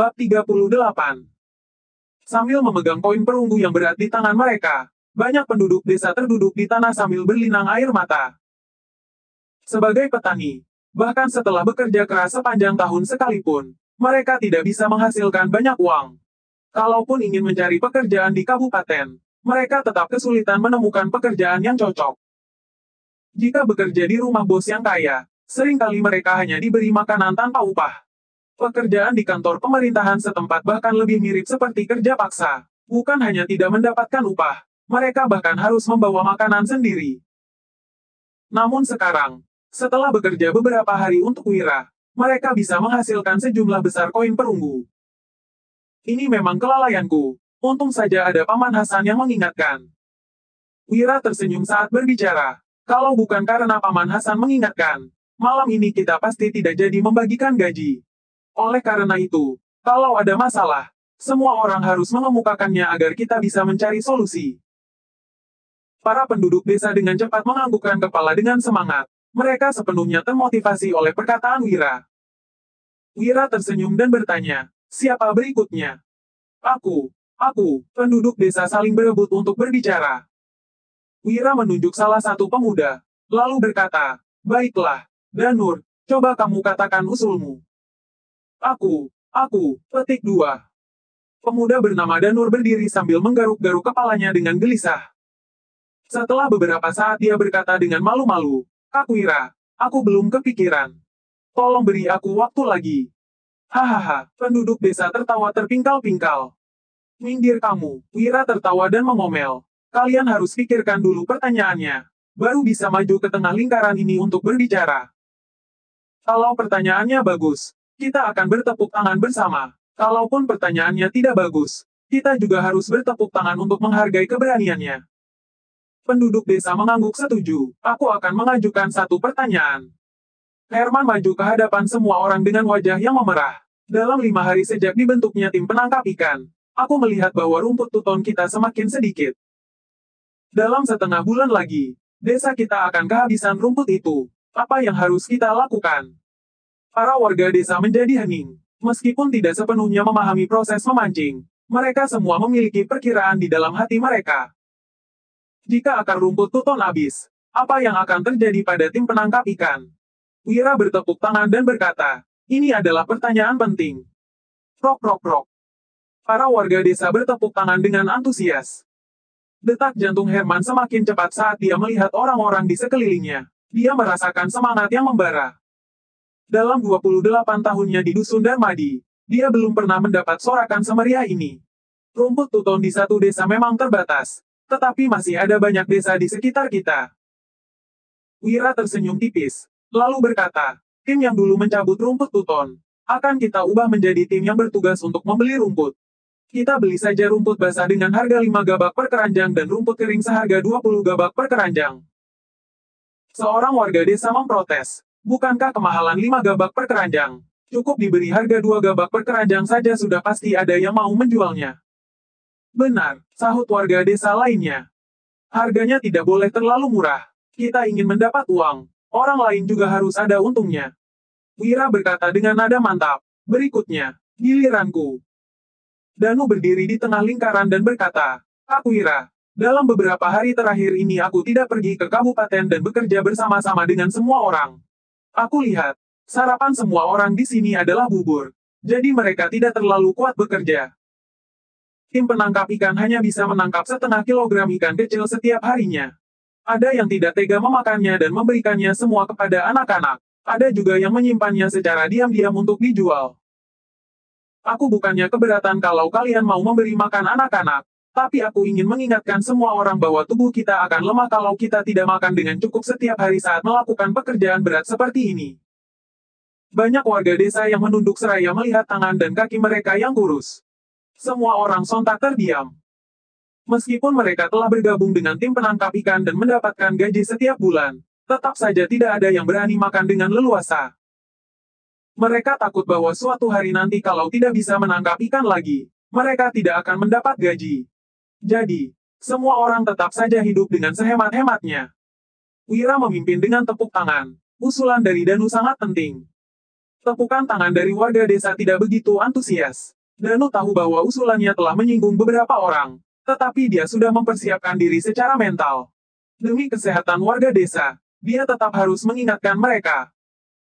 Bab 38. Sambil memegang koin perunggu yang berat di tangan mereka, banyak penduduk desa terduduk di tanah sambil berlinang air mata. Sebagai petani, bahkan setelah bekerja keras sepanjang tahun sekalipun, mereka tidak bisa menghasilkan banyak uang. Kalaupun ingin mencari pekerjaan di kabupaten, mereka tetap kesulitan menemukan pekerjaan yang cocok. Jika bekerja di rumah bos yang kaya, seringkali mereka hanya diberi makanan tanpa upah. Pekerjaan di kantor pemerintahan setempat bahkan lebih mirip seperti kerja paksa. Bukan hanya tidak mendapatkan upah, mereka bahkan harus membawa makanan sendiri. Namun sekarang, setelah bekerja beberapa hari untuk Wira, mereka bisa menghasilkan sejumlah besar koin perunggu. Ini memang kelalaianku. Untung saja ada Paman Hasan yang mengingatkan. Wira tersenyum saat berbicara. Kalau bukan karena Paman Hasan mengingatkan, malam ini kita pasti tidak jadi membagikan gaji. Oleh karena itu, kalau ada masalah, semua orang harus mengemukakannya agar kita bisa mencari solusi. Para penduduk desa dengan cepat menganggukkan kepala dengan semangat. Mereka sepenuhnya termotivasi oleh perkataan Wira. Wira tersenyum dan bertanya, siapa berikutnya? Aku. Penduduk desa saling berebut untuk berbicara. Wira menunjuk salah satu pemuda, lalu berkata, baiklah, Danur, coba kamu katakan usulmu. Aku, petik 2. Pemuda bernama Danur berdiri sambil menggaruk-garuk kepalanya dengan gelisah. Setelah beberapa saat dia berkata dengan malu-malu, Kak Wira, aku belum kepikiran. Tolong beri aku waktu lagi. Hahaha, penduduk desa tertawa terpingkal-pingkal. Minggir kamu, Wira tertawa dan mengomel. Kalian harus pikirkan dulu pertanyaannya. Baru bisa maju ke tengah lingkaran ini untuk berbicara. Kalau pertanyaannya bagus, kita akan bertepuk tangan bersama. Kalaupun pertanyaannya tidak bagus, kita juga harus bertepuk tangan untuk menghargai keberaniannya. Penduduk desa mengangguk setuju. Aku akan mengajukan satu pertanyaan. Herman maju ke hadapan semua orang dengan wajah yang memerah. Dalam 5 hari sejak dibentuknya tim penangkap ikan, aku melihat bahwa rumput tuton kita semakin sedikit. Dalam setengah bulan lagi, desa kita akan kehabisan rumput itu. Apa yang harus kita lakukan? Para warga desa menjadi hening. Meskipun tidak sepenuhnya memahami proses memancing, mereka semua memiliki perkiraan di dalam hati mereka. Jika akar rumput tuton habis, apa yang akan terjadi pada tim penangkap ikan? Wira bertepuk tangan dan berkata, ini adalah pertanyaan penting. Prok. Para warga desa bertepuk tangan dengan antusias. Detak jantung Herman semakin cepat saat dia melihat orang-orang di sekelilingnya. Dia merasakan semangat yang membara. Dalam 28 tahunnya di Dusun Darmadi, dia belum pernah mendapat sorakan semeriah ini. Rumput tuton di satu desa memang terbatas, tetapi masih ada banyak desa di sekitar kita. Wira tersenyum tipis, lalu berkata, tim yang dulu mencabut rumput tuton, akan kita ubah menjadi tim yang bertugas untuk membeli rumput. Kita beli saja rumput basah dengan harga 5 gabak per keranjang dan rumput kering seharga 20 gabak per keranjang. Seorang warga desa memprotes. Bukankah kemahalan 5 gabak per keranjang? Cukup diberi harga 2 gabak per keranjang saja sudah pasti ada yang mau menjualnya. Benar, sahut warga desa lainnya. Harganya tidak boleh terlalu murah. Kita ingin mendapat uang. Orang lain juga harus ada untungnya. Wira berkata dengan nada mantap. Berikutnya, giliranku. Danu berdiri di tengah lingkaran dan berkata, Kak Wira, dalam beberapa hari terakhir ini aku tidak pergi ke kabupaten dan bekerja bersama-sama dengan semua orang. Aku lihat, sarapan semua orang di sini adalah bubur. Jadi mereka tidak terlalu kuat bekerja. Tim penangkap ikan hanya bisa menangkap setengah kilogram ikan kecil setiap harinya. Ada yang tidak tega memakannya dan memberikannya semua kepada anak-anak. Ada juga yang menyimpannya secara diam-diam untuk dijual. Aku bukannya keberatan kalau kalian mau memberi makan anak-anak, tapi aku ingin mengingatkan semua orang bahwa tubuh kita akan lemah kalau kita tidak makan dengan cukup setiap hari saat melakukan pekerjaan berat seperti ini. Banyak warga desa yang menunduk seraya melihat tangan dan kaki mereka yang kurus. Semua orang sontak terdiam. Meskipun mereka telah bergabung dengan tim penangkap ikan dan mendapatkan gaji setiap bulan, tetap saja tidak ada yang berani makan dengan leluasa. Mereka takut bahwa suatu hari nanti kalau tidak bisa menangkap ikan lagi, mereka tidak akan mendapat gaji. Jadi, semua orang tetap saja hidup dengan sehemat-hematnya. Wira memimpin dengan tepuk tangan. Usulan dari Danu sangat penting. Tepukan tangan dari warga desa tidak begitu antusias. Danu tahu bahwa usulannya telah menyinggung beberapa orang, tetapi dia sudah mempersiapkan diri secara mental. Demi kesehatan warga desa, dia tetap harus mengingatkan mereka.